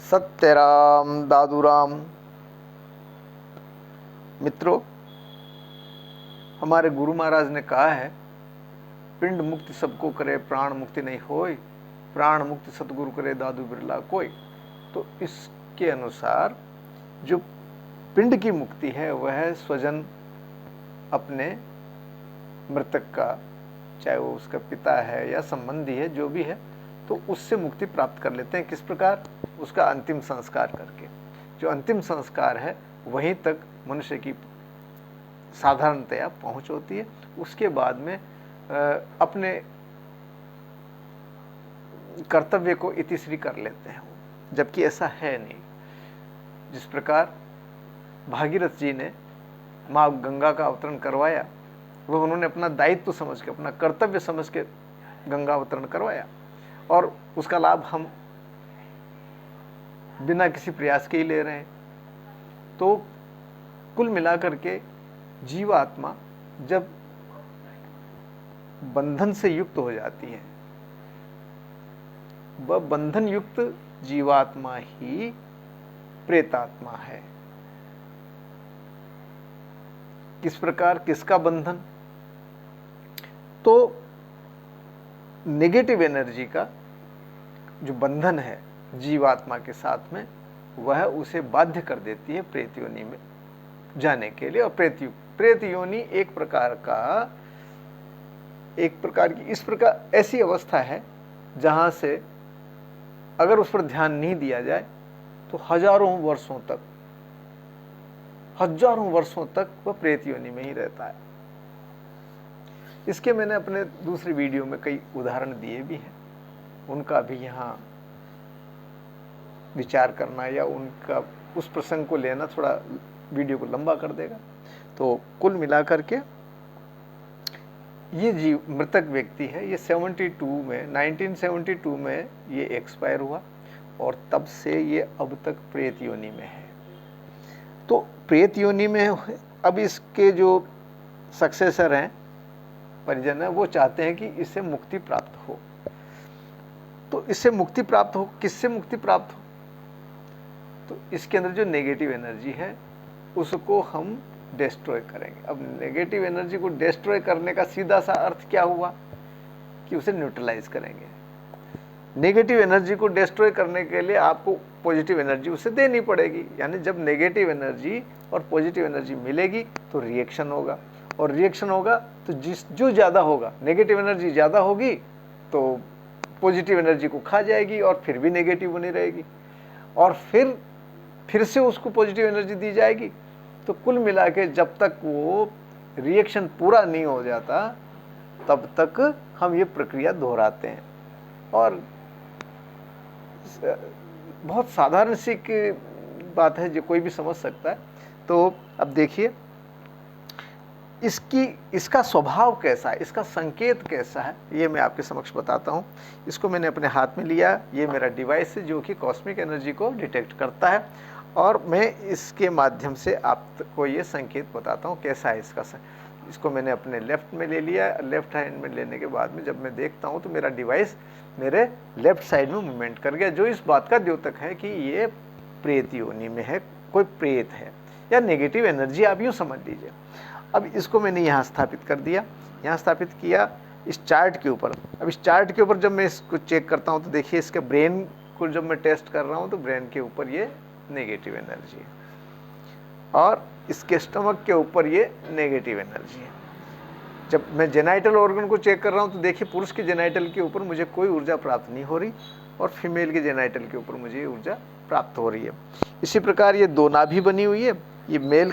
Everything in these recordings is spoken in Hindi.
सत्यराम दादूराम। मित्रों, हमारे गुरु महाराज ने कहा है, पिंड मुक्ति सबको करे प्राण मुक्ति नहीं होय, प्राण मुक्ति सतगुरु करे दादू बिरला कोई। तो इसके अनुसार जो पिंड की मुक्ति है वह स्वजन अपने मृतक का, चाहे वो उसका पिता है या संबंधी है, जो भी है, तो उससे मुक्ति प्राप्त कर लेते हैं। किस प्रकार? उसका अंतिम संस्कार करके। जो अंतिम संस्कार है वहीं तक मनुष्य की साधारणतया पहुंच होती है। उसके बाद में अपने कर्तव्य को इतिश्री कर लेते हैं, जबकि ऐसा है नहीं। जिस प्रकार भागीरथ जी ने माँ गंगा का अवतरण करवाया, वह उन्होंने अपना दायित्व समझ के, अपना कर्तव्य समझ के गंगा अवतरण करवाया, और उसका लाभ हम बिना किसी प्रयास के ही ले रहे हैं। तो कुल मिलाकर के जीवात्मा जब बंधन से युक्त हो जाती है, वह बंधन युक्त जीवात्मा ही प्रेतात्मा है। किस प्रकार? किसका बंधन? तो नेगेटिव एनर्जी का जो बंधन है जीवात्मा के साथ में, वह उसे बाध्य कर देती है प्रेत योनि में जाने के लिए। और प्रेत योनि एक प्रकार की इस प्रकार ऐसी अवस्था है जहां से अगर उस पर ध्यान नहीं दिया जाए तो हजारों वर्षों तक वह प्रेत योनि में ही रहता है। इसके मैंने अपने दूसरे वीडियो में कई उदाहरण दिए भी हैं, उनका भी यहाँ विचार करना या उनका उस प्रसंग को लेना थोड़ा वीडियो को लंबा कर देगा। तो कुल मिलाकर के ये जीव मृतक व्यक्ति है, ये 1972 में ये एक्सपायर हुआ, और तब से ये अब तक प्रेत योनि में है। तो प्रेत योनि में अब इसके जो सक्सेसर हैं, परिजन है, वो चाहते हैं कि इससे मुक्ति प्राप्त हो। तो इससे मुक्ति प्राप्त हो, किससे मुक्ति प्राप्त हो? तो इसके अंदर जो नेगेटिव एनर्जी है उसको हम डिस्ट्रॉय करेंगे। अब नेगेटिव एनर्जी को डिस्ट्रॉय करने का सीधा सा अर्थ क्या हुआ कि उसे न्यूट्रलाइज करेंगे। नेगेटिव एनर्जी को डिस्ट्रॉय करने के लिए आपको पॉजिटिव एनर्जी उसे देनी पड़ेगी। यानी जब नेगेटिव एनर्जी और पॉजिटिव एनर्जी मिलेगी तो रिएक्शन होगा, और रिएक्शन होगा तो जो ज़्यादा होगा, नेगेटिव एनर्जी ज़्यादा होगी तो पॉजिटिव एनर्जी को खा जाएगी और फिर भी नेगेटिव बनी रहेगी, और फिर से उसको पॉजिटिव एनर्जी दी जाएगी। तो कुल मिला के जब तक वो रिएक्शन पूरा नहीं हो जाता तब तक हम ये प्रक्रिया दोहराते हैं। और बहुत साधारण सी की बात है जो कोई भी समझ सकता है। तो अब देखिए इसका स्वभाव कैसा है, इसका संकेत कैसा है, ये मैं आपके समक्ष बताता हूँ। इसको मैंने अपने हाथ में लिया, ये मेरा डिवाइस है जो कि कॉस्मिक एनर्जी को डिटेक्ट करता है, और मैं इसके माध्यम से आपको ये संकेत बताता हूँ कैसा है इसका। इसको मैंने अपने लेफ्ट में ले लिया। लेफ्ट हैंड में लेने के बाद में जब मैं देखता हूँ तो मेरा डिवाइस मेरे लेफ्ट साइड में मूवमेंट कर गया, जो इस बात का द्योतक है कि ये प्रेत योनि में है, कोई प्रेत है या नेगेटिव एनर्जी, आप यूँ समझ लीजिए। अब इसको मैंने यहाँ स्थापित कर दिया, यहाँ स्थापित किया इस चार्ट के ऊपर। अब इस चार्ट के ऊपर जब मैं इसको चेक करता हूँ तो देखिए इसके ब्रेन को जब मैं टेस्ट कर रहा हूँ तो ब्रेन के ऊपर ये नेगेटिव एनर्जी है, और इसके स्टमक के ऊपर ये नेगेटिव एनर्जी है। जब मैं जेनाइटल ऑर्गन को चेक कर रहा हूँ तो देखिए पुरुष के जेनाइटल के ऊपर मुझे कोई ऊर्जा प्राप्त नहीं हो रही, और फीमेल के जेनाइटल के ऊपर मुझे ऊर्जा प्राप्त हो रही है। इसी प्रकार ये दो नाभि बनी हुई है, ये मेल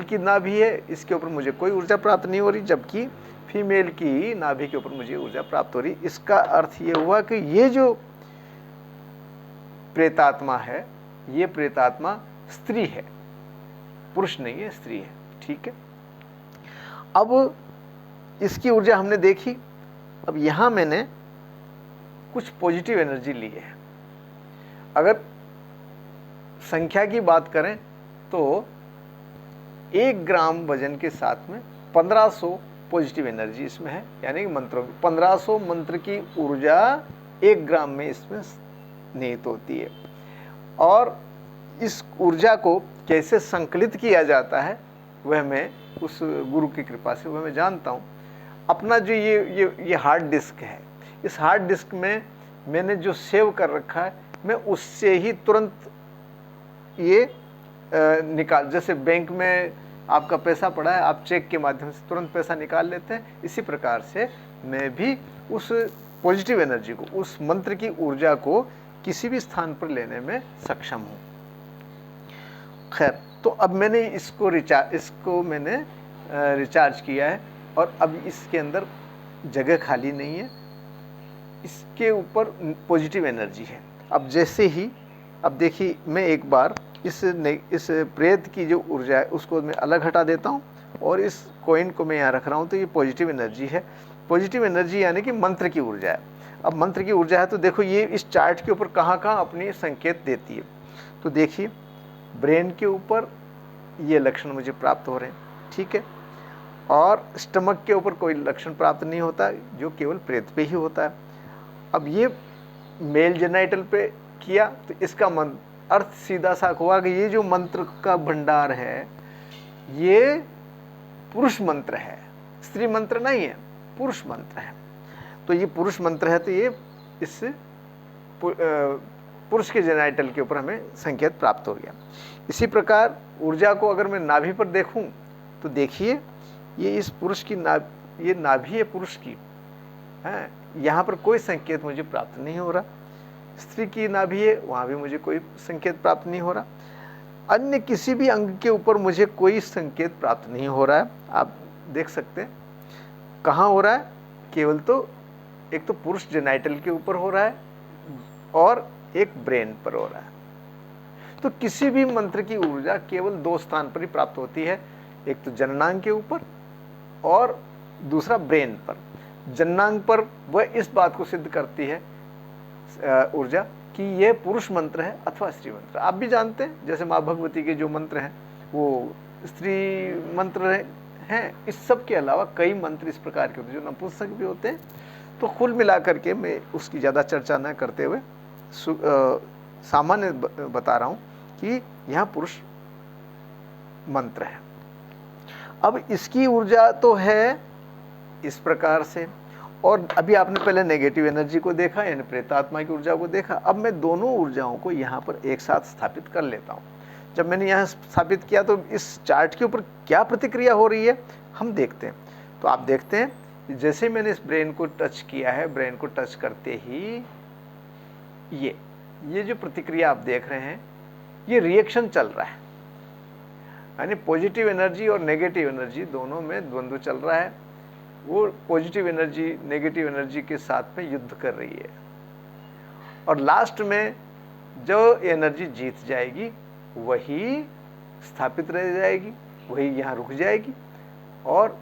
की नाभि है, इसके ऊपर मुझे कोई ऊर्जा प्राप्त नहीं हो रही, जबकि फीमेल की नाभि के ऊपर मुझे ऊर्जा प्राप्त हो रही। इसका अर्थ ये हुआ कि ये जो प्रेतात्मा है, ये प्रेतात्मा स्त्री है, पुरुष नहीं है, स्त्री है। ठीक है, अब इसकी ऊर्जा हमने देखी। अब यहां मैंने कुछ पॉजिटिव एनर्जी ली है। अगर संख्या की बात करें तो 1 ग्राम वजन के साथ में 1500 पॉजिटिव एनर्जी इसमें है, यानी कि मंत्रों की 1500 मंत्र की ऊर्जा 1 ग्राम में इसमें निहित होती है। और इस ऊर्जा को कैसे संकलित किया जाता है वह मैं उस गुरु की कृपा से वह मैं जानता हूँ। अपना जो ये हार्ड डिस्क है, इस हार्ड डिस्क में मैंने जो सेव कर रखा है मैं उससे ही तुरंत ये निकाल, जैसे बैंक में आपका पैसा पड़ा है, आप चेक के माध्यम से तुरंत पैसा निकाल लेते हैं, इसी प्रकार से मैं भी उस पॉजिटिव एनर्जी को, उस मंत्र की ऊर्जा को किसी भी स्थान पर लेने में सक्षम हूँ। खैर, तो अब मैंने इसको मैंने रिचार्ज किया है और अब इसके अंदर जगह खाली नहीं है, इसके ऊपर पॉजिटिव एनर्जी है। अब जैसे ही, अब देखिए मैं एक बार इस प्रेत की जो ऊर्जा है उसको मैं अलग हटा देता हूँ और इस कॉइन को मैं यहाँ रख रहा हूँ, तो ये पॉजिटिव एनर्जी है। पॉजिटिव एनर्जी यानी कि मंत्र की ऊर्जा है। अब मंत्र की ऊर्जा है तो देखो ये इस चार्ट के ऊपर कहाँ कहाँ अपनी संकेत देती है। तो देखिए ब्रेन के ऊपर ये लक्षण मुझे प्राप्त हो रहे हैं, ठीक है, और स्टमक के ऊपर कोई लक्षण प्राप्त नहीं होता, जो केवल प्रेत पे ही होता है। अब ये मेल जेनाइटल पे किया तो इसका अर्थ सीधा सा हुआ कि ये जो मंत्र का भंडार है ये पुरुष मंत्र है, स्त्री मंत्र नहीं है, पुरुष मंत्र है। तो ये पुरुष मंत्र है तो ये इस पुरुष के जेनाइटल के ऊपर हमें संकेत प्राप्त हो गया। इसी प्रकार ऊर्जा को अगर मैं नाभि पर देखूं तो देखिए ये इस पुरुष की ये नाभि है पुरुष की है, यहाँ पर कोई संकेत मुझे प्राप्त नहीं हो रहा। स्त्री की नाभि है, वहाँ भी मुझे कोई संकेत प्राप्त नहीं हो रहा। अन्य किसी भी अंग के ऊपर मुझे कोई संकेत प्राप्त नहीं हो रहा है। आप देख सकते हैं कहाँ हो रहा है, केवल तो एक तो पुरुष जेनाइटल के ऊपर हो रहा है और एक ब्रेन पर हो रहा है। तो किसी भी मंत्र की ऊर्जा केवल दो स्थान पर ही प्राप्त होती है, एक तो जननांग के ऊपर और दूसरा ब्रेन पर। जननांग पर वह इस बात को सिद्ध करती है ऊर्जा कि यह पुरुष मंत्र है अथवा स्त्री मंत्र। आप भी जानते हैं जैसे माँ भगवती के जो मंत्र हैं वो स्त्री मंत्र हैं। इस सब के अलावा कई मंत्र इस प्रकार के होते हैं जो नपुंसक भी होते हैं। तो कुल मिलाकर के मैं उसकी ज़्यादा चर्चा न करते हुए सामान्य बता रहा हूँ कि यहाँ पुरुष मंत्र है। अब इसकी ऊर्जा तो है इस प्रकार से, और अभी आपने पहले नेगेटिव एनर्जी को देखा यानी प्रेतात्मा की ऊर्जा को देखा। अब मैं दोनों ऊर्जाओं को यहाँ पर एक साथ स्थापित कर लेता हूँ। जब मैंने यहाँ स्थापित किया तो इस चार्ट के ऊपर क्या प्रतिक्रिया हो रही है हम देखते हैं। तो आप देखते हैं जैसे मैंने इस ब्रेन को टच किया है, ब्रेन को टच करते ही ये जो प्रतिक्रिया आप देख रहे हैं ये रिएक्शन चल रहा है, यानी पॉजिटिव एनर्जी और नेगेटिव एनर्जी दोनों में द्वंद्व चल रहा है। वो पॉजिटिव एनर्जी नेगेटिव एनर्जी के साथ में युद्ध कर रही है और लास्ट में जो एनर्जी जीत जाएगी वही स्थापित रह जाएगी, वही यहाँ रुक जाएगी। और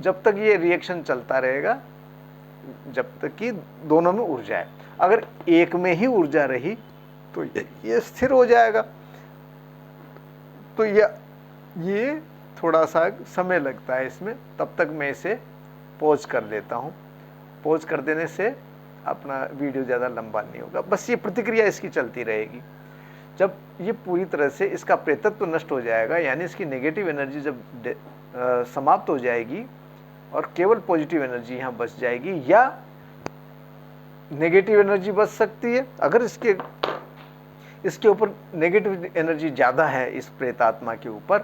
जब तक ये रिएक्शन चलता रहेगा, जब तक कि दोनों में ऊर्जा है। अगर एक में ही ऊर्जा रही तो ये स्थिर हो जाएगा। तो ये थोड़ा सा समय लगता है इसमें, तब तक मैं इसे पॉज कर देता हूँ। पॉज कर देने से अपना वीडियो ज़्यादा लंबा नहीं होगा, बस ये प्रतिक्रिया इसकी चलती रहेगी। जब ये पूरी तरह से इसका प्रेतत्व नष्ट हो जाएगा, यानी इसकी नेगेटिव एनर्जी जब समाप्त हो जाएगी और केवल पॉजिटिव एनर्जी यहाँ बच जाएगी, या नेगेटिव एनर्जी बच सकती है। अगर इसके ऊपर नेगेटिव एनर्जी ज़्यादा है इस प्रेतात्मा के ऊपर,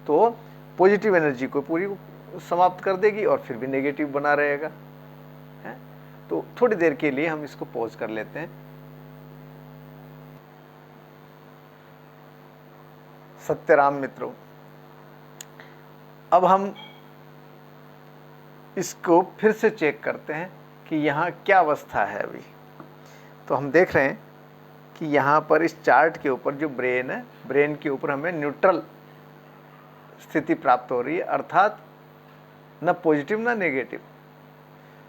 तो पॉजिटिव एनर्जी को पूरी समाप्त कर देगी और फिर भी नेगेटिव बना रहेगा है। तो थोड़ी देर के लिए हम इसको पॉज कर लेते हैं। सत्यराम मित्रों, अब हम इसको फिर से चेक करते हैं कि यहाँ क्या अवस्था है अभी। तो हम देख रहे हैं कि यहाँ पर इस चार्ट के ऊपर जो ब्रेन है, ब्रेन के ऊपर हमें न्यूट्रल स्थिति प्राप्त हो रही है, अर्थात न पॉजिटिव ना नेगेटिव।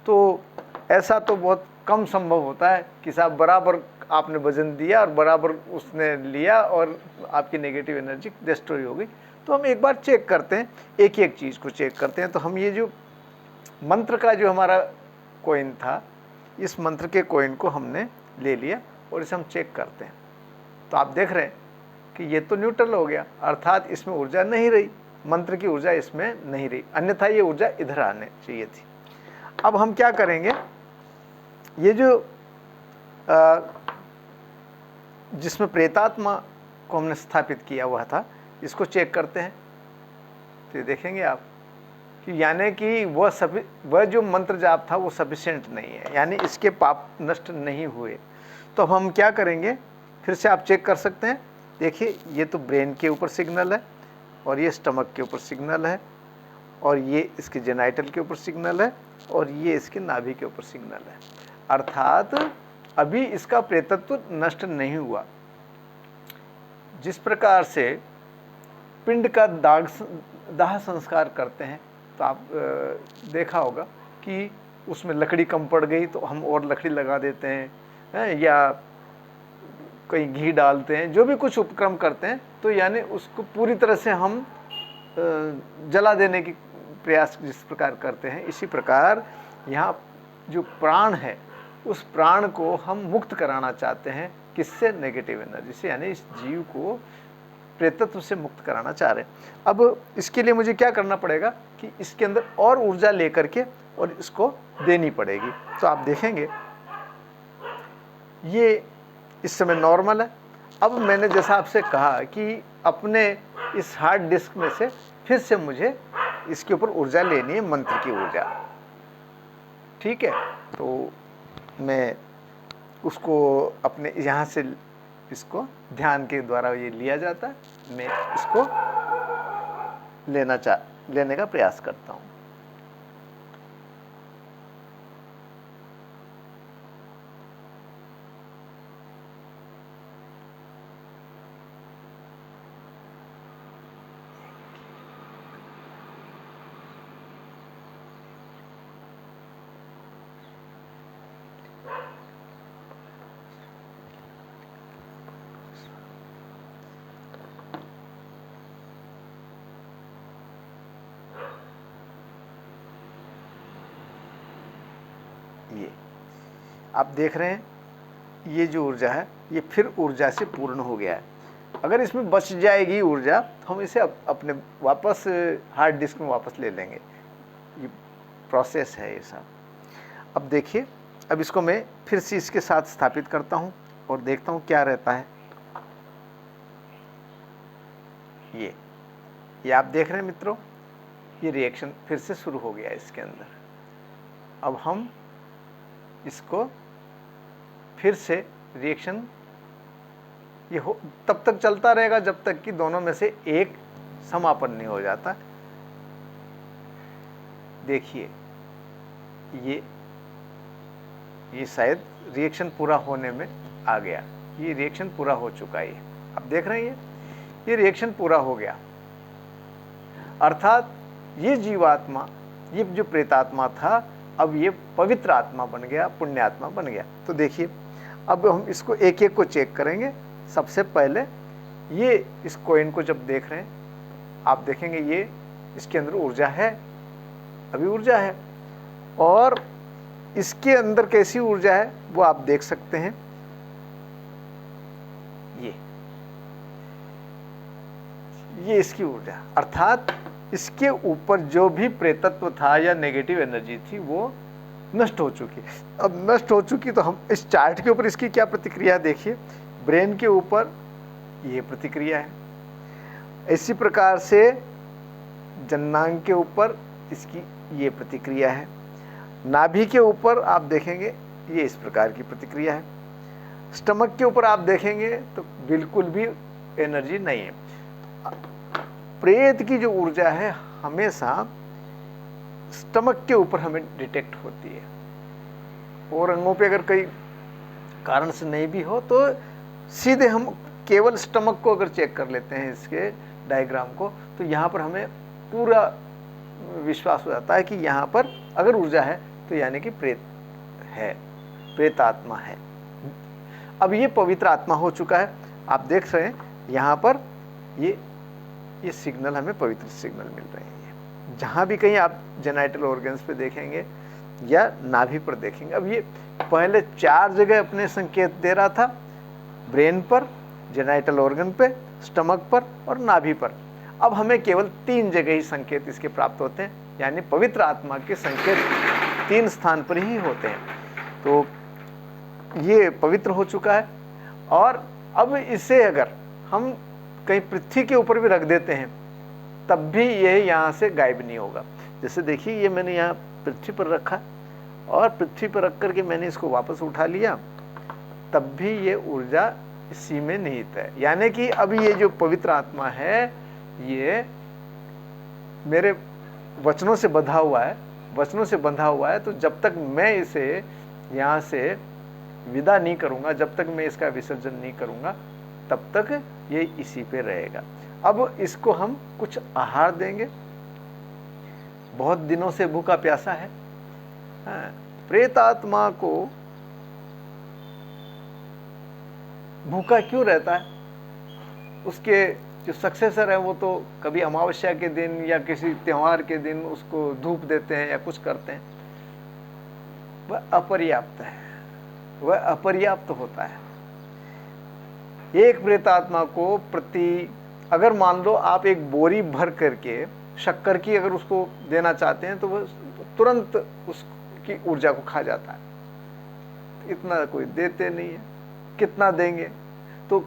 तो ऐसा तो बहुत कम संभव होता है कि साहब बराबर आपने वजन दिया और बराबर उसने लिया और आपकी नेगेटिव एनर्जी डिस्ट्रॉय हो गई। तो हम एक बार चेक करते हैं, एक एक चीज़ को चेक करते हैं। तो हम ये जो मंत्र का जो हमारा कॉइन था, इस मंत्र के कॉइन को हमने ले लिया और इसे हम चेक करते हैं। तो आप देख रहे हैं कि ये तो न्यूट्रल हो गया, अर्थात इसमें ऊर्जा नहीं रही, मंत्र की ऊर्जा इसमें नहीं रही, अन्यथा ये ऊर्जा इधर आने चाहिए थी। अब हम क्या करेंगे, ये जो जिसमें प्रेतात्मा को हमने स्थापित किया हुआ था, इसको चेक करते हैं। तो देखेंगे आप कि यानी कि वह जो मंत्र जाप था वो सफिशिएंट नहीं है, यानी इसके पाप नष्ट नहीं हुए। तो अब हम क्या करेंगे, फिर से आप चेक कर सकते हैं। देखिए ये तो ब्रेन के ऊपर सिग्नल है, और ये स्टमक के ऊपर सिग्नल है, और ये इसके जेनाइटल के ऊपर सिग्नल है, और ये इसके नाभि के ऊपर सिग्नल है। अर्थात अभी इसका प्रेतत्व नष्ट नहीं हुआ। जिस प्रकार से पिंड का दाह संस्कार करते हैं, तो आप देखा होगा कि उसमें लकड़ी कम पड़ गई तो हम और लकड़ी लगा देते हैं, या कहीं घी डालते हैं, जो भी कुछ उपक्रम करते हैं, तो यानी उसको पूरी तरह से हम जला देने की प्रयास जिस प्रकार करते हैं, इसी प्रकार यहाँ जो प्राण है उस प्राण को हम मुक्त कराना चाहते हैं। किससे? नेगेटिव एनर्जी से, यानी इस जीव को प्रेतत्व से मुक्त कराना चाह रहे हैं। अब इसके लिए मुझे क्या करना पड़ेगा कि इसके अंदर और ऊर्जा लेकर के और इसको देनी पड़ेगी। तो आप देखेंगे ये इस समय नॉर्मल है। अब मैंने जैसा आपसे कहा कि अपने इस हार्ड डिस्क में से फिर से मुझे इसके ऊपर ऊर्जा लेनी है, मंत्र की ऊर्जा। ठीक है, तो मैं उसको अपने यहाँ से इसको ध्यान के द्वारा ये लिया जाता है, मैं इसको लेने का प्रयास करता हूँ। ये आप देख रहे हैं, ये जो ऊर्जा है ये फिर ऊर्जा से पूर्ण हो गया है। अगर इसमें बच जाएगी ऊर्जा तो हम इसे अपने वापस हार्ड डिस्क में वापस ले लेंगे। ये प्रोसेस है ये सब। अब देखिए, अब इसको मैं फिर से इसके साथ स्थापित करता हूँ और देखता हूँ क्या रहता है। ये आप देख रहे हैं मित्रों, ये रिएक्शन फिर से शुरू हो गया इसके अंदर। अब हम इसको फिर से रिएक्शन ये हो तब तक चलता रहेगा जब तक कि दोनों में से एक समापन नहीं हो जाता। देखिए ये शायद रिएक्शन पूरा होने में आ गया। ये रिएक्शन पूरा हो चुका है। आप देख रहे हैं ये रिएक्शन पूरा हो गया, अर्थात ये जीवात्मा, ये जो प्रेतात्मा था, अब ये पवित्र आत्मा बन गया, पुण्यात्मा बन गया। तो देखिए, अब हम इसको एक एक को चेक करेंगे। सबसे पहले ये इस कॉइन को जब देख रहे हैं, आप देखेंगे ये इसके अंदर ऊर्जा है, अभी ऊर्जा है, और इसके अंदर कैसी ऊर्जा है वो आप देख सकते हैं। ये इसकी ऊर्जा, अर्थात इसके ऊपर जो भी प्रेतत्व था या नेगेटिव एनर्जी थी वो नष्ट हो चुकी। अब नष्ट हो चुकी तो हम इस चार्ट के ऊपर इसकी क्या प्रतिक्रिया देखिए। ब्रेन के ऊपर ये प्रतिक्रिया है, इसी प्रकार से जननांग के ऊपर इसकी ये प्रतिक्रिया है, नाभि के ऊपर आप देखेंगे ये इस प्रकार की प्रतिक्रिया है, स्टमक के ऊपर आप देखेंगे तो बिल्कुल भी एनर्जी नहीं है। प्रेत की जो ऊर्जा है हमेशा स्टमक के ऊपर हमें डिटेक्ट होती है, और अंगों पे अगर कई कारण से नहीं भी हो तो सीधे हम केवल स्टमक को अगर चेक कर लेते हैं इसके डायग्राम को, तो यहाँ पर हमें पूरा विश्वास हो जाता है कि यहाँ पर अगर ऊर्जा है तो यानी कि प्रेत है, प्रेत आत्मा है। अब ये पवित्र आत्मा हो चुका है। आप देख रहे हैं यहाँ पर ये सिग्नल हमें पवित्र सिग्नल मिल रहे हैं। जहाँ भी कहीं आप जेनाइटल ऑर्गन्स पे देखेंगे या नाभि पर देखेंगे, अब ये पहले 4 जगह अपने संकेत दे रहा था, ब्रेन पर, जेनाइटल ऑर्गन पे, स्टमक पर और नाभि पर। अब हमें केवल 3 जगह ही संकेत इसके प्राप्त होते हैं, यानी पवित्र आत्मा के संकेत 3 स्थान पर ही होते हैं। तो ये पवित्र हो चुका है, और अब इसे अगर हम कहीं पृथ्वी के ऊपर भी रख देते हैं तब भी ये यहाँ से गायब नहीं होगा। जैसे देखिए, ये मैंने यहाँ पृथ्वी पर रखा और पृथ्वी पर रख करके मैंने इसको वापस उठा लिया, तब भी ये ऊर्जा इसी में निहित है। यानी कि अब ये जो पवित्र आत्मा है ये मेरे वचनों से बंधा हुआ है, वचनों से बंधा हुआ है। तो जब तक मैं इसे यहाँ से विदा नहीं करूँगा, जब तक मैं इसका विसर्जन नहीं करूँगा, तब तक ये इसी पे रहेगा। अब इसको हम कुछ आहार देंगे। बहुत दिनों से भूखा प्यासा है। प्रेत आत्मा को भूखा क्यों रहता है? उसके जो सक्सेसर है वो तो कभी अमावस्या के दिन या किसी त्योहार के दिन उसको धूप देते हैं या कुछ करते हैं, वह अपर्याप्त है, वह अपर्याप्त होता है। एक प्रेतात्मा को प्रति, अगर मान लो आप एक बोरी भर करके शक्कर की अगर उसको देना चाहते हैं तो वह तुरंत उसकी ऊर्जा को खा जाता है। इतना कोई देते नहीं है, कितना देंगे? तो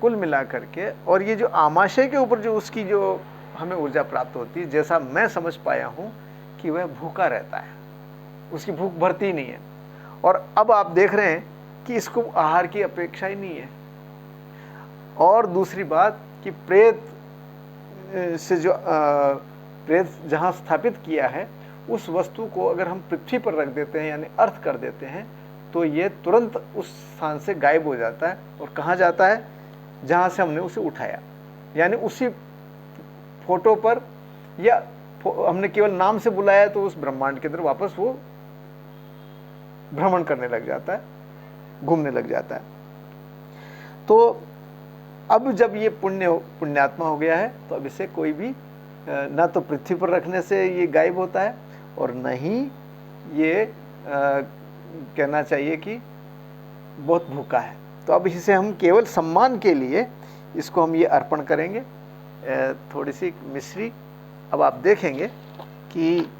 कुल मिलाकर के, और ये जो आमाशय के ऊपर जो उसकी जो हमें ऊर्जा प्राप्त होती है, जैसा मैं समझ पाया हूँ कि वह भूखा रहता है, उसकी भूख भरती नहीं है। और अब आप देख रहे हैं कि इसको आहार की अपेक्षा ही नहीं है। और दूसरी बात कि प्रेत से जो प्रेत जहाँ स्थापित किया है उस वस्तु को अगर हम पृथ्वी पर रख देते हैं, यानी अर्थ कर देते हैं, तो ये तुरंत उस स्थान से गायब हो जाता है। और कहाँ जाता है? जहाँ से हमने उसे उठाया, यानी उसी फोटो पर, या हमने केवल नाम से बुलाया तो उस ब्रह्मांड के अंदर वापस वो भ्रमण करने लग जाता है, घूमने लग जाता है। तो अब जब ये पुण्यात्मा हो गया है तो अब इसे कोई भी ना तो पृथ्वी पर रखने से ये गायब होता है, और न ही ये कहना चाहिए कि बहुत भूखा है। तो अब इसे हम केवल सम्मान के लिए इसको हम ये अर्पण करेंगे, थोड़ी सी मिश्री। अब आप देखेंगे कि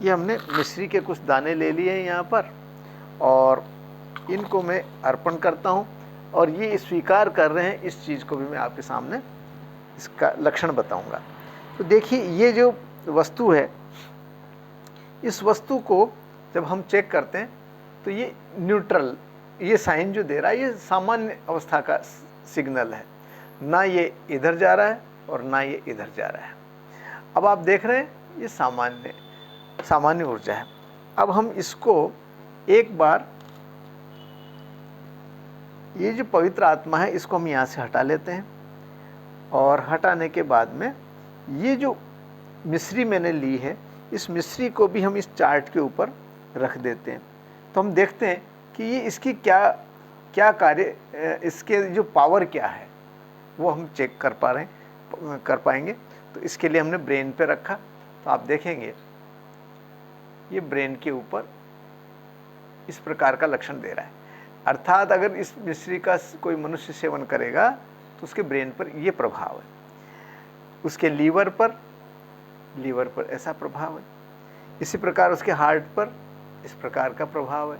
ये हमने मिश्री के कुछ दाने ले लिए हैं यहाँ पर, और इनको मैं अर्पण करता हूँ। और ये स्वीकार कर रहे हैं, इस चीज़ को भी मैं आपके सामने इसका लक्षण बताऊंगा। तो देखिए, ये जो वस्तु है, इस वस्तु को जब हम चेक करते हैं तो ये न्यूट्रल, ये साइन जो दे रहा है ये सामान्य अवस्था का सिग्नल है, ना ये इधर जा रहा है और ना ये इधर जा रहा है। अब आप देख रहे हैं ये सामान्य ऊर्जा है। अब हम इसको एक बार, ये जो पवित्र आत्मा है इसको हम यहाँ से हटा लेते हैं, और हटाने के बाद में ये जो मिश्री मैंने ली है, इस मिश्री को भी हम इस चार्ट के ऊपर रख देते हैं। तो हम देखते हैं कि ये इसकी क्या कार्य, इसके जो पावर क्या है वो हम चेक कर पाएंगे। तो इसके लिए हमने ब्रेन पे रखा, तो आप देखेंगे ये ब्रेन के ऊपर इस प्रकार का लक्षण दे रहा है। अर्थात अगर इस मिश्री का कोई मनुष्य सेवन करेगा तो उसके ब्रेन पर ये प्रभाव है, उसके लीवर पर ऐसा प्रभाव है, इसी प्रकार उसके हार्ट पर इस प्रकार का प्रभाव है,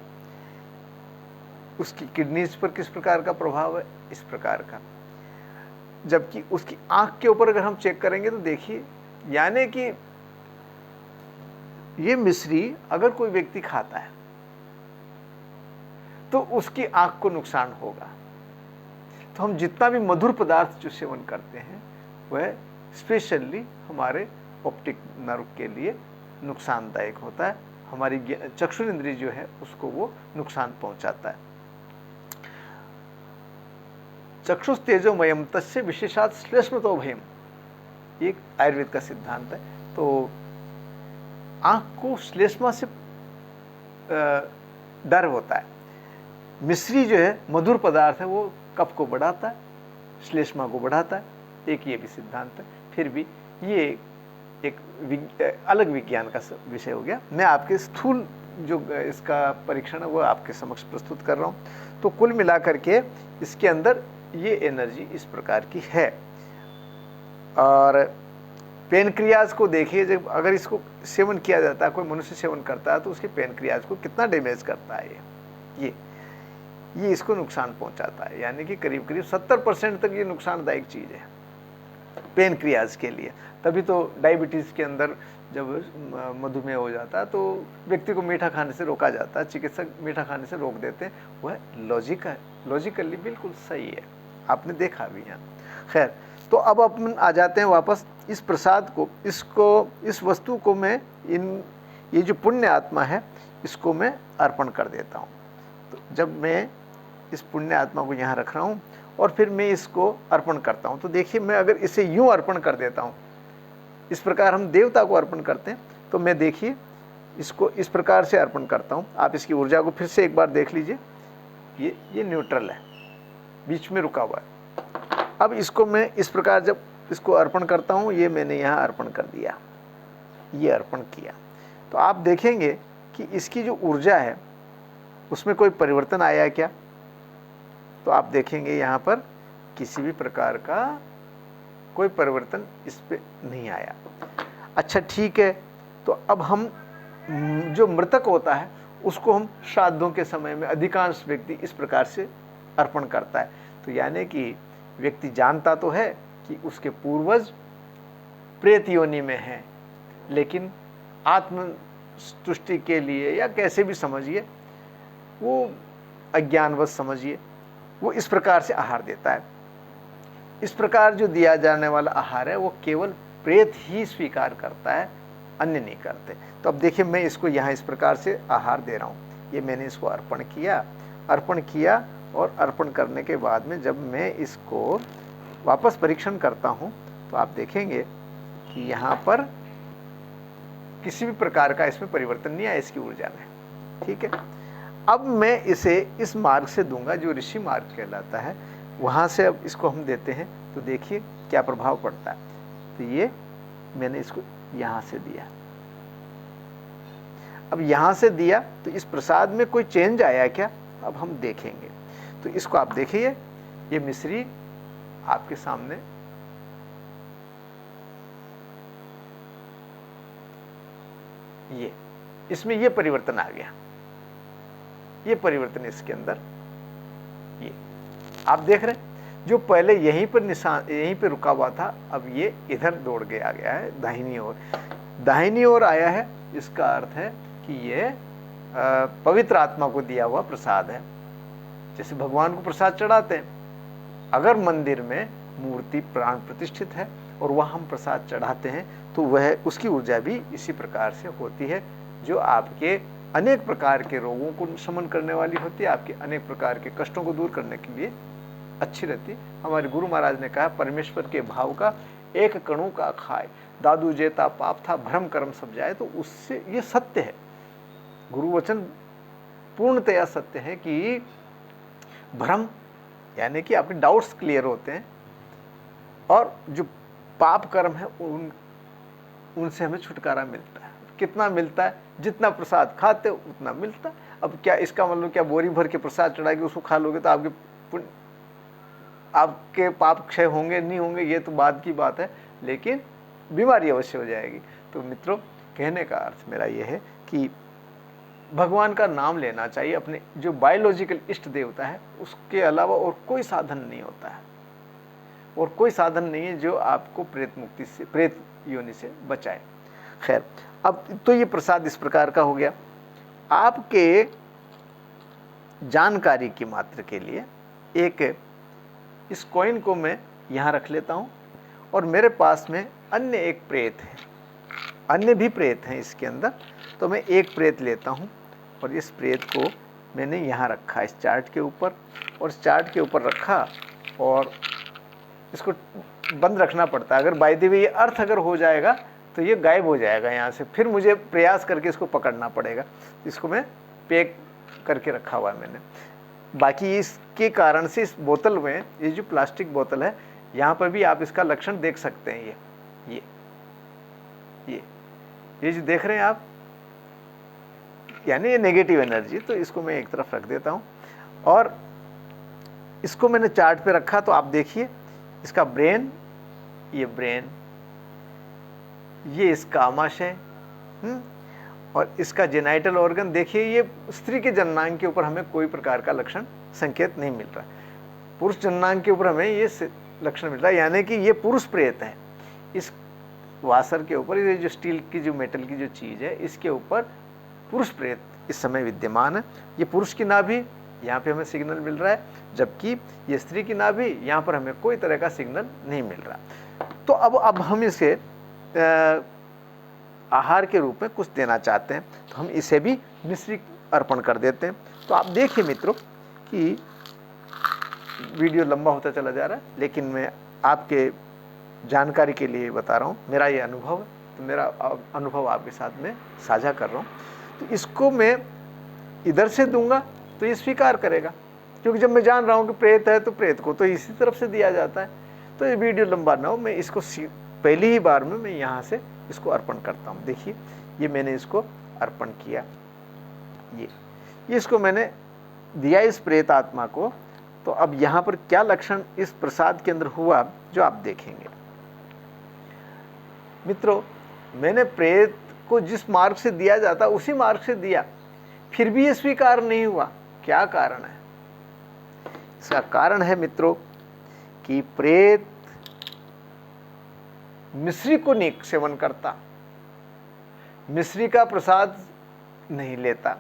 उसकी किडनीज पर किस प्रकार का प्रभाव है, इस प्रकार का। जबकि उसकी आंख के ऊपर अगर हम चेक करेंगे तो देखिए, यानी कि ये मिश्री अगर कोई व्यक्ति खाता है तो उसकी आंख को नुकसान होगा। तो हम जितना भी मधुर पदार्थ जो सेवन करते हैं वह स्पेशली हमारे ऑप्टिक नर्व के लिए नुकसानदायक होता है, हमारी चक्षु इंद्रिय जो है उसको वो नुकसान पहुंचाता है। चक्षुष तेजोमयम तस्य विशेषात श्लेष्मतो भयम, एक आयुर्वेद का सिद्धांत है। तो आंख को श्लेष्मा से डर होता है। मिश्री जो है मधुर पदार्थ है, वो कफ को बढ़ाता है, श्लेष्मा को बढ़ाता है, एक ये भी सिद्धांत है। फिर भी ये एक अलग विज्ञान का विषय हो गया। मैं आपके स्थूल जो इसका परीक्षण है वो आपके समक्ष प्रस्तुत कर रहा हूँ। तो कुल मिलाकर के इसके अंदर ये एनर्जी इस प्रकार की है। और पेनक्रियाज को देखिए, जब अगर इसको सेवन किया जाता है, कोई मनुष्य सेवन करता है तो उसके पेनक्रियाज को कितना डैमेज करता है ये इसको नुकसान पहुंचाता है। यानी कि करीब करीब 70% तक ये नुकसानदायक चीज़ है पेनक्रियाज के लिए। तभी तो डायबिटीज़ के अंदर जब मधुमेह हो जाता है तो व्यक्ति को मीठा खाने से रोका जाता है, चिकित्सक मीठा खाने से रोक देते हैं। वह लॉजिकली बिल्कुल सही है, आपने देखा भी यहाँ। खैर, तो अब अपन आ जाते हैं वापस इस प्रसाद को, इस वस्तु को मैं ये जो पुण्य आत्मा है इसको मैं अर्पण कर देता हूँ। तो जब मैं इस पुण्य आत्मा को यहाँ रख रहा हूँ और फिर मैं इसको अर्पण करता हूँ, तो देखिए मैं अगर इसे यूँ अर्पण कर देता हूँ, इस प्रकार हम देवता को अर्पण करते हैं, तो मैं देखिए इसको इस प्रकार से अर्पण करता हूँ। आप इसकी ऊर्जा को फिर से एक बार देख लीजिए, ये न्यूट्रल है, बीच में रुका हुआ है। अब इसको मैं इस प्रकार जब इसको अर्पण करता हूँ, ये मैंने यहाँ अर्पण कर दिया, ये अर्पण किया, तो आप देखेंगे कि इसकी जो ऊर्जा है उसमें कोई परिवर्तन आया है क्या? तो आप देखेंगे यहाँ पर किसी भी प्रकार का कोई परिवर्तन इस पे नहीं आया। अच्छा ठीक है, तो अब हम जो मृतक होता है उसको हम श्राद्धों के समय में अधिकांश व्यक्ति इस प्रकार से अर्पण करता है। तो यानी कि व्यक्ति जानता तो है कि उसके पूर्वज प्रेत योनि में हैं, लेकिन आत्मतुष्टि के लिए या कैसे भी समझिए, वो अज्ञानवश समझिए, वो इस प्रकार से आहार देता है। इस प्रकार जो दिया जाने वाला आहार है वो केवल प्रेत ही स्वीकार करता है, अन्य नहीं करते। तो अब देखिए मैं इसको यहाँ इस प्रकार से आहार दे रहा हूँ, ये मैंने इसको अर्पण किया और अर्पण करने के बाद में जब मैं इसको वापस परीक्षण करता हूँ तो आप देखेंगे कि यहाँ पर किसी भी प्रकार का इसमें परिवर्तन नहीं आया इसकी ऊर्जा में। ठीक है, अब मैं इसे इस मार्ग से दूंगा जो ऋषि मार्ग कहलाता है, वहाँ से अब इसको हम देते हैं, तो देखिए क्या प्रभाव पड़ता है। तो ये मैंने इसको यहाँ से दिया, अब यहाँ से दिया तो इस प्रसाद में कोई चेंज आया क्या? अब हम देखेंगे। तो इसको आप देखिए, ये मिश्री आपके सामने इसमें ये परिवर्तन आ गया, ये परिवर्तन इसके अंदर, ये आप देख रहे हैं, जो पहले यहीं पर निशान यहीं पे रुका हुआ था, अब ये इधर दौड़ के आ गया है दाहिनी ओर आया है। इसका अर्थ है कि ये पवित्र आत्मा को दिया हुआ प्रसाद है। जैसे भगवान को प्रसाद चढ़ाते हैं, अगर मंदिर में मूर्ति प्राण प्रतिष्ठित है और वह हम प्रसाद चढ़ाते हैं तो वह उसकी ऊर्जा भी इसी प्रकार से होती है, जो आपके अनेक प्रकार के रोगों को शमन करने वाली होती है, आपके अनेक प्रकार के कष्टों को दूर करने के लिए अच्छी रहती। हमारे गुरु महाराज ने कहा, परमेश्वर के भाव का एक कणु का खाए, दादू जेता पाप था भ्रम कर्म सब जाए। तो उससे ये सत्य है, गुरु वचन पूर्णतया सत्य है कि भ्रम यानी कि आपके डाउट्स क्लियर होते हैं, और जो पाप कर्म है उनसे हमें छुटकारा मिलता है। कितना मिलता है? जितना प्रसाद खाते हो उतना मिलता है। अब क्या इसका मतलब क्या बोरी भर के प्रसाद चढ़ा के उसको खा लोगे तो आपके पाप क्षय होंगे नहीं होंगे, ये तो बाद की बात है, लेकिन बीमारी अवश्य हो जाएगी। तो मित्रों, कहने का अर्थ मेरा ये है कि भगवान का नाम लेना चाहिए। अपने जो बायोलॉजिकल इष्ट देवता है उसके अलावा और कोई साधन नहीं होता है, और कोई साधन नहीं है जो आपको प्रेत योनि से बचाए। खैर, अब तो ये प्रसाद इस प्रकार का हो गया। आपके जानकारी की मात्र के लिए एक इस कॉइन को मैं यहाँ रख लेता हूँ, और मेरे पास में अन्य एक प्रेत है, अन्य भी प्रेत हैं इसके अंदर। तो मैं एक प्रेत लेता हूँ और इस प्रेत को मैंने यहाँ रखा इस चार्ट के ऊपर, और इस चार्ट के ऊपर रखा और इसको बंद रखना पड़ता है। अगर बाय द वे ये अर्थ अगर हो जाएगा तो ये गायब हो जाएगा यहाँ से, फिर मुझे प्रयास करके इसको पकड़ना पड़ेगा। इसको मैं पैक करके रखा हुआ है मैंने। बाकी इसके कारण से इस बोतल में, ये जो प्लास्टिक बोतल है, यहाँ पर भी आप इसका लक्षण देख सकते हैं। ये जो देख रहे हैं आप, यानी ये नेगेटिव एनर्जी, तो इसको मैं एक तरफ रख देता हूँ। और इसको मैंने चार्ट पे रखा, तो आप देखिए इसका ब्रेन, ये ब्रेन, ये इसका आमाशय, और इसका जेनाइटल ऑर्गन। देखिए ये स्त्री के जननांग के ऊपर हमें कोई प्रकार का लक्षण संकेत नहीं मिल रहा, पुरुष जननांग के ऊपर हमें ये लक्षण मिल रहा है, यानी कि ये पुरुष प्रेत है। इस वासर के ऊपर, ये जो स्टील की जो मेटल की जो चीज़ है, इसके ऊपर पुरुष प्रेत इस समय विद्यमान है। ये पुरुष की नाभि, यहाँ पे हमें सिग्नल मिल रहा है, जबकि ये स्त्री की नाभि, यहाँ पर हमें कोई तरह का सिग्नल नहीं मिल रहा। तो अब हम इसे आहार के रूप में कुछ देना चाहते हैं, तो हम इसे भी मिश्री अर्पण कर देते हैं। तो आप देखिए मित्रों कि वीडियो लंबा होता चला जा रहा है, लेकिन मैं आपके जानकारी के लिए बता रहा हूँ, मेरा ये अनुभव है, तो मेरा अनुभव आपके साथ में साझा कर रहा हूँ। तो इसको मैं इधर से दूंगा तो ये स्वीकार करेगा, क्योंकि जब मैं जान रहा हूँ कि प्रेत है, तो प्रेत को तो इसी तरफ से दिया जाता है। तो ये वीडियो लंबा ना हो, मैं इसको पहली ही बार में मैं यहाँ से इसको अर्पण करता हूँ। देखिए ये मैंने इसको अर्पण किया, ये इसको मैंने दिया इस प्रेत आत्मा को। तो अब यहाँ पर क्या लक्षण इस प्रसाद के अंदर हुआ जो आप देखेंगे। मित्रों, मैंने प्रेत को जिस मार्ग से दिया जाता उसी मार्ग से दिया, फिर भी ये स्वीकार नहीं हुआ। क्या कारण है? इसका कारण है मित्रों कि प्रेत मिश्री को नहीं सेवन करता, मिश्री का प्रसाद नहीं लेता।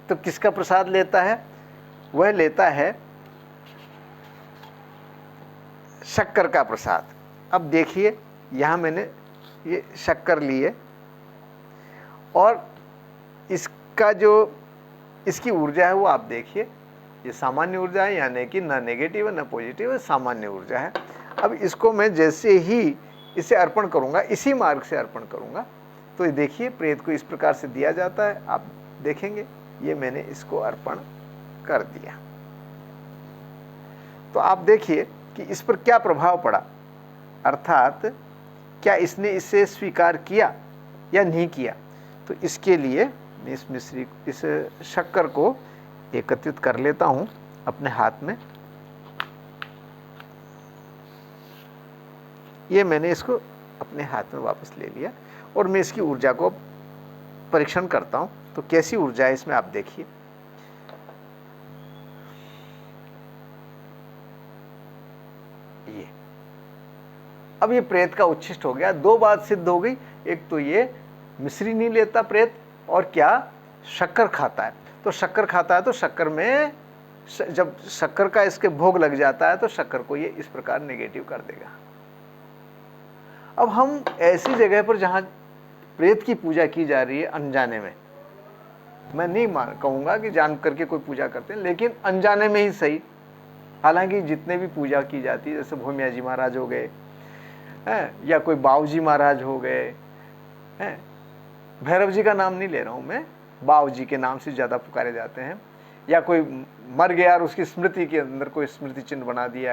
तो किसका प्रसाद लेता है? वह लेता है शक्कर का प्रसाद। अब देखिए यहाँ मैंने ये शक्कर ली है, और इसका जो इसकी ऊर्जा है वो आप देखिए, ये सामान्य ऊर्जा है, यानी कि ना नेगेटिव है ना पॉजिटिव है, सामान्य ऊर्जा है। अब इसको मैं जैसे ही इसे अर्पण करूँगा, इसी मार्ग से अर्पण करूँगा, तो ये देखिए प्रेत को इस प्रकार से दिया जाता है। आप देखेंगे ये मैंने इसको अर्पण कर दिया। तो आप देखिए कि इस पर क्या प्रभाव पड़ा, अर्थात क्या इसने इसे स्वीकार किया या नहीं किया। तो इसके लिए मैं इस मिश्री, इस शक्कर को एकत्रित कर लेता हूँ अपने हाथ में। ये मैंने इसको अपने हाथ में वापस ले लिया, और मैं इसकी ऊर्जा को परीक्षण करता हूँ। तो कैसी ऊर्जा है इसमें आप देखिए। ये अब ये प्रेत का उच्छिष्ट हो गया। दो बात सिद्ध हो गई, एक तो ये मिश्री नहीं लेता प्रेत, और क्या शक्कर खाता है। तो शक्कर खाता है तो शक्कर में जब शक्कर का इसके भोग लग जाता है तो शक्कर को ये इस प्रकार नेगेटिव कर देगा। अब हम ऐसी जगह पर जहाँ प्रेत की पूजा की जा रही है अनजाने में, मैं नहीं कहूँगा कि जान करके कोई पूजा करते हैं, लेकिन अनजाने में ही सही। हालांकि जितने भी पूजा की जाती है, जैसे भूमिया जी महाराज हो गए हैं, या कोई बाऊजी महाराज हो गए हैं, भैरव जी का नाम नहीं ले रहा हूँ मैं, बाऊ जी के नाम से ज़्यादा पुकारे जाते हैं, या कोई मर गया और उसकी स्मृति के अंदर कोई स्मृति चिन्ह बना दिया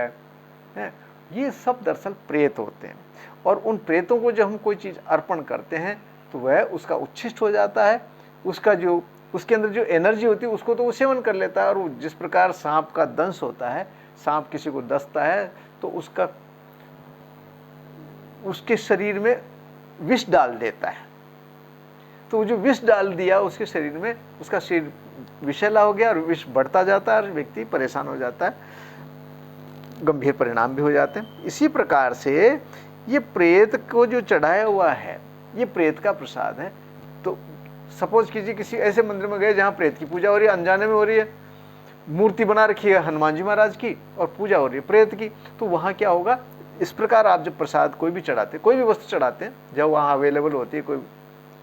है, ये सब दरअसल प्रेत होते हैं। और उन प्रेतों को जब हम कोई चीज़ अर्पण करते हैं तो वह उसका उच्छिष्ट हो जाता है, उसका जो उसके अंदर जो एनर्जी होती है उसको तो वो सेवन कर लेता है। और जिस प्रकार सांप का दंश होता है, सांप किसी को दसता है तो उसके शरीर में विष डाल देता है। तो जो विष डाल दिया उसके शरीर में, उसका शरीर विषैला हो गया और विष बढ़ता जाता है और व्यक्ति परेशान हो जाता है, गंभीर परिणाम भी हो जाते हैं। इसी प्रकार से ये प्रेत को जो चढ़ाया हुआ है ये प्रेत का प्रसाद है। तो सपोज कीजिए किसी ऐसे मंदिर में गए जहाँ प्रेत की पूजा हो रही है, अनजाने में हो रही है, मूर्ति बना रखी है हनुमान जी महाराज की और पूजा हो रही है प्रेत की, तो वहाँ क्या होगा, इस प्रकार आप जब प्रसाद कोई भी चढ़ाते, कोई भी वस्तु चढ़ाते हैं, जब वहाँ अवेलेबल होती है, कोई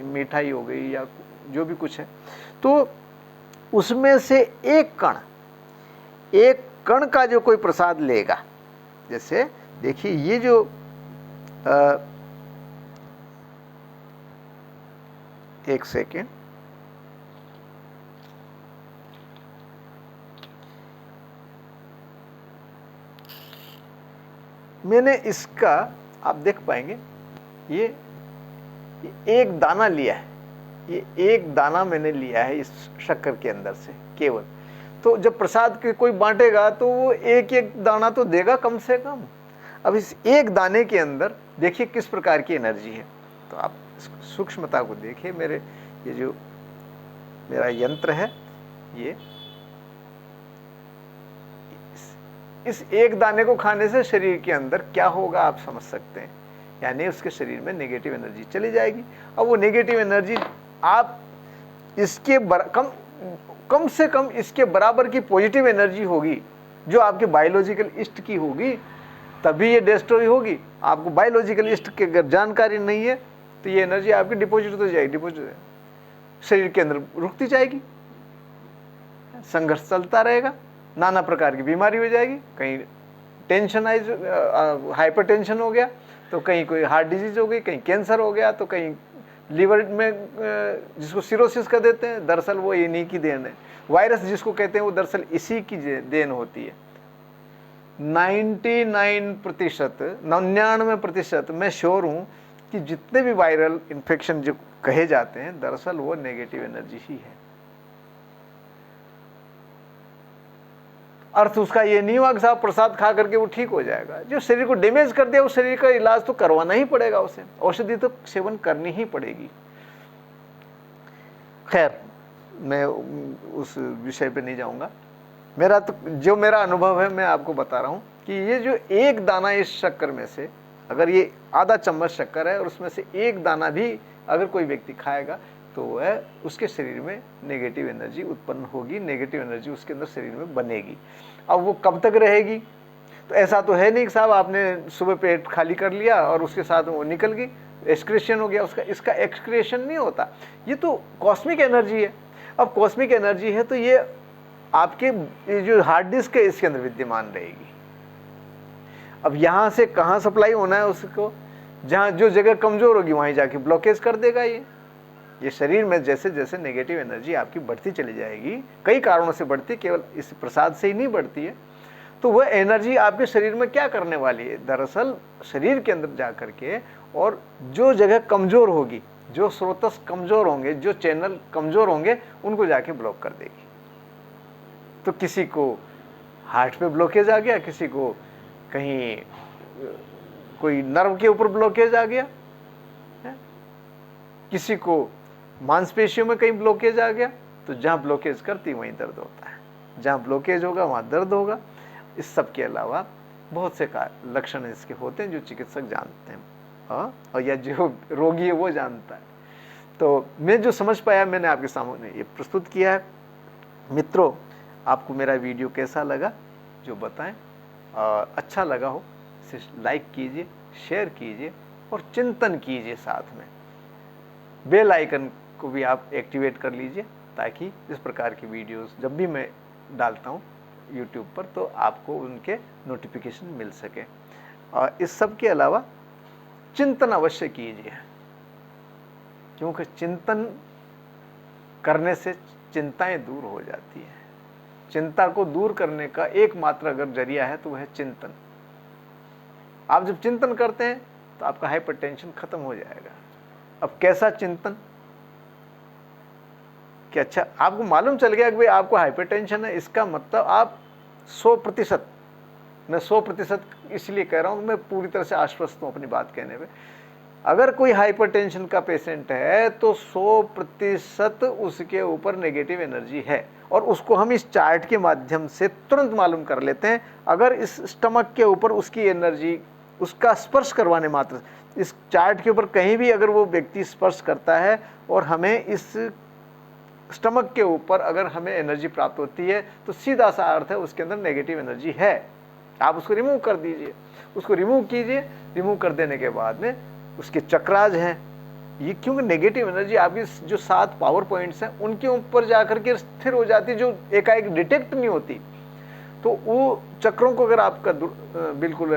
मिठाई हो गई या जो भी कुछ है, तो उसमें से एक कण का जो कोई प्रसाद लेगा, जैसे देखिए ये जो एक सेकेंड, मैंने इसका आप देख पाएंगे ये एक दाना लिया है, ये एक दाना मैंने लिया है इस शक्कर के अंदर से केवल। तो जब प्रसाद के कोई बांटेगा तो वो एक एक दाना तो देगा कम से कम। अब इस एक दाने के अंदर देखिए किस प्रकार की एनर्जी है। तो आप सूक्ष्मता को देखिए। ये जो मेरा यंत्र है, ये इस एक दाने को खाने से शरीर के अंदर क्या होगा आप समझ सकते हैं। यानी उसके शरीर में नेगेटिव एनर्जी चली जाएगी। अब वो नेगेटिव एनर्जी आप इसके कम से कम इसके बराबर की पॉजिटिव एनर्जी होगी जो आपके बायोलॉजिकल इष्ट की होगी, तभी ये डिस्ट्रॉय होगी। आपको बायोलॉजिकल इष्ट की अगर जानकारी नहीं है तो ये एनर्जी आपकी डिपॉजिट हो जाएगी, शरीर के अंदर रुकती जाएगी, संघर्ष चलता रहेगा, नाना प्रकार की बीमारी हो जाएगी। कहीं टेंशन हाइपर टेंशन हो गया, तो कहीं कोई हार्ट डिजीज हो गई, कहीं कैंसर हो गया, तो कहीं लीवर में जिसको सिरोसिस कर देते हैं, दरअसल वो इन्हीं की देन है। वायरस जिसको कहते हैं वो दरअसल इसी की देन होती है। 99% मैं श्योर हूँ कि जितने भी वायरल इन्फेक्शन जो कहे जाते हैं दरअसल वो नेगेटिव एनर्जी ही है। अर्थ उसका ये नहीं हुआ कि साहब प्रसाद खा करके वो ठीक हो जाएगा। जो शरीर को डैमेज कर दिया उस शरीर का इलाज तो करवाना ही पड़ेगा, उसे औषधि तो सेवन करनी ही पड़ेगी। खैर मैं उस विषय पे नहीं जाऊंगा। मेरा अनुभव है मैं आपको बता रहा हूं कि ये जो एक दाना इस शक्कर में से, अगर ये आधा चम्मच शक्कर है और उसमें से एक दाना भी अगर कोई व्यक्ति खाएगा तो वह उसके शरीर में नेगेटिव एनर्जी उत्पन्न होगी, नेगेटिव एनर्जी उसके अंदर शरीर में बनेगी। अब वो कब तक रहेगी? तो ऐसा तो है नहीं कि साहब आपने सुबह पेट खाली कर लिया और उसके साथ वो निकल गई, एक्सक्रेशन हो गया उसका। इसका एक्सक्रेशन नहीं होता, ये तो कॉस्मिक एनर्जी है। अब कॉस्मिक एनर्जी है तो ये आपके जो हार्ड डिस्क है इसके अंदर विद्यमान रहेगी। अब यहाँ से कहाँ सप्लाई होना है उसको, जहाँ जो जगह कमजोर होगी वहीं जाके ब्लॉकेज कर देगा। ये शरीर में जैसे जैसे नेगेटिव एनर्जी आपकी बढ़ती चली जाएगी, कई कारणों से बढ़ती, केवल इस प्रसाद से ही नहीं बढ़ती है, तो वह एनर्जी आपके शरीर में क्या करने वाली है, दरअसल शरीर के अंदर जा करके और जो जगह कमजोर होगी, जो स्रोतस कमजोर होंगे, जो चैनल कमजोर होंगे, उनको जाके ब्लॉक कर देगी। तो किसी को हार्ट पे ब्लॉकेज आ गया, किसी को कहीं कोई नर्व के ऊपर ब्लॉकेज आ गया, किसी को मांसपेशियों में कहीं ब्लॉकेज आ गया। तो जहाँ ब्लॉकेज करती वहीं दर्द होता है, जहाँ ब्लॉकेज होगा वहाँ दर्द होगा। इस सब के अलावा बहुत से लक्षण इसके होते हैं जो चिकित्सक जानते हैं, और या जो रोगी है वो जानता है। तो मैं जो समझ पाया मैंने आपके सामने ये प्रस्तुत किया है। मित्रों, आपको मेरा वीडियो कैसा लगा जो बताएं, अच्छा लगा हो इसे लाइक कीजिए, शेयर कीजिए और चिंतन कीजिए। साथ में बेल आइकन को भी आप एक्टिवेट कर लीजिए ताकि इस प्रकार की वीडियोस जब भी मैं डालता हूँ यूट्यूब पर तो आपको उनके नोटिफिकेशन मिल सके। और इस सब के अलावा चिंतन अवश्य कीजिए, क्योंकि चिंतन करने से चिंताएं दूर हो जाती हैं। चिंता को दूर करने का एकमात्र अगर जरिया है तो वह है चिंतन। आप जब चिंतन करते हैं तो आपका हाइपरटेंशन खत्म हो जाएगा। अब कैसा चिंतन कि अच्छा आपको मालूम चल गया कि भाई आपको हाइपरटेंशन है, इसका मतलब आप 100%, मैं 100% इसलिए कह रहा हूँ, मैं पूरी तरह से आश्वस्त हूँ अपनी बात कहने में। अगर कोई हाइपरटेंशन का पेशेंट है तो 100% उसके ऊपर नेगेटिव एनर्जी है, और उसको हम इस चार्ट के माध्यम से तुरंत मालूम कर लेते हैं। अगर इस स्टमक के ऊपर उसकी एनर्जी, उसका स्पर्श करवाने मात्र, इस चार्ट के ऊपर कहीं भी अगर वो व्यक्ति स्पर्श करता है और हमें इस स्टमक के ऊपर अगर हमें एनर्जी प्राप्त होती है तो सीधा सा अर्थ है उसके अंदर नेगेटिव एनर्जी है। आप उसको रिमूव कर दीजिए, उसको रिमूव कीजिए। रिमूव कर देने के बाद में उसके चक्राज हैं, ये क्योंकि नेगेटिव एनर्जी आपकी जो 7 पावर पॉइंट्स हैं उनके ऊपर जाकर के स्थिर हो जाती है, जो एकाएक डिटेक्ट नहीं होती। तो वो चक्रों को अगर आपका बिल्कुल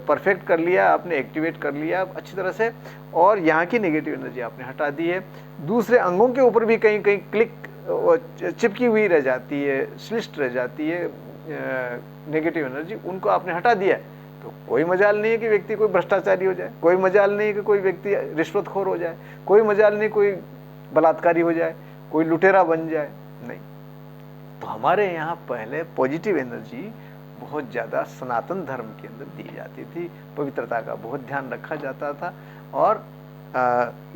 परफेक्ट कर लिया, आपने एक्टिवेट कर लिया अच्छी तरह से, और यहाँ की नेगेटिव एनर्जी आपने हटा दी है, दूसरे अंगों के ऊपर भी कहीं कहीं क्लिक चिपकी हुई रह जाती है, स्लिस्ट रह जाती है नेगेटिव एनर्जी, उनको आपने हटा दिया, तो कोई मजाल नहीं है कि व्यक्ति कोई भ्रष्टाचारी हो जाए, कोई मजाल नहीं है कि कोई व्यक्ति रिश्वतखोर हो जाए, कोई मजाल नहीं कोई बलात्कारी हो जाए, कोई लुटेरा बन जाए, नहीं। तो हमारे यहाँ पहले पॉजिटिव एनर्जी बहुत ज़्यादा सनातन धर्म के अंदर दी जाती थी, पवित्रता का बहुत ध्यान रखा जाता था, और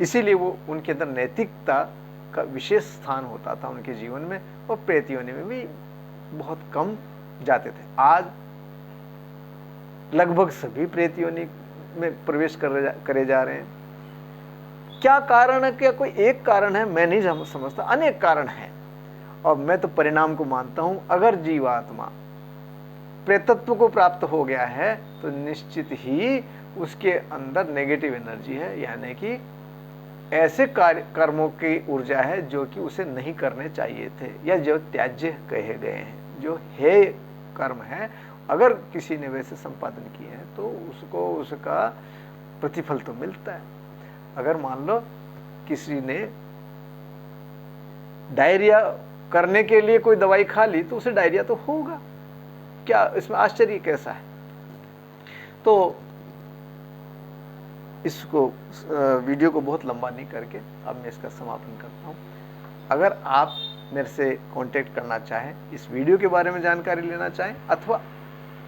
इसीलिए वो उनके अंदर नैतिकता का विशेष स्थान होता था उनके जीवन में, और प्रेत योनि में भी बहुत कम जाते थे। आज लगभग सभी प्रेत योनि में प्रवेश करे जा रहे हैं। क्या कारण है? क्या कोई एक कारण है? मैं नहीं समझता, अनेक कारण हैं, और मैं तो परिणाम को मानता हूं। अगर जीवात्मा प्रेतत्व को प्राप्त हो गया है तो निश्चित ही उसके अंदर नेगेटिव एनर्जी है, यानी कि ऐसे कर्मों की ऊर्जा है जो कि उसे नहीं करने चाहिए थे, या जो त्याज्य कहे गए हैं, जो हे कर्म है। अगर किसी ने वैसे संपादन किए हैं तो उसको उसका प्रतिफल तो मिलता है। अगर मान लो किसी ने डायरिया करने के लिए कोई दवाई खा ली तो उसे डायरिया तो होगा, क्या इसमें आश्चर्य कैसा है? तो इसको वीडियो को बहुत लंबा नहीं करके अब मैं इसका समापन करता हूँ। अगर आप मेरे से कांटेक्ट करना चाहें, इस वीडियो के बारे में जानकारी लेना चाहें, अथवा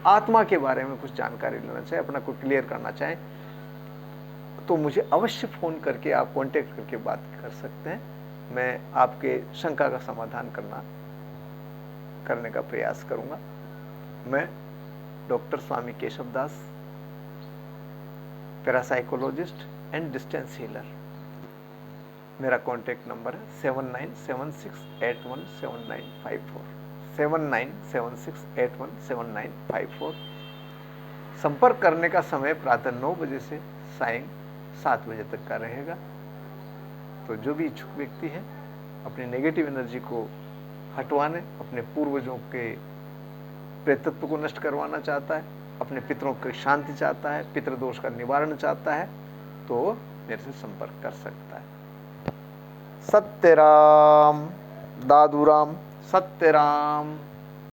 आत्मा के बारे में कुछ जानकारी लेना चाहें, अपना को क्लियर करना चाहें, तो मुझे अवश्य फ़ोन करके आप कांटेक्ट करके बात कर सकते हैं। मैं आपके शंका का समाधान करने का प्रयास करूँगा। मैं doctor Swami Keshav Das, parapsychologist and distance healer. मेरा कॉन्टैक्ट नंबर है 7976817954, 7976817954। संपर्क करने का समय प्रातः 9 बजे से सायं 7 बजे तक का रहेगा। तो जो भी इच्छुक व्यक्ति है, अपनी नेगेटिव एनर्जी को हटवाने, अपने पूर्वजों के प्रेतत्व को नष्ट करवाना चाहता है, अपने पितरों की शांति चाहता है, पितृदोष का निवारण चाहता है, तो मेरे से संपर्क कर सकता है। सत्यराम, दादूराम, सत्यराम।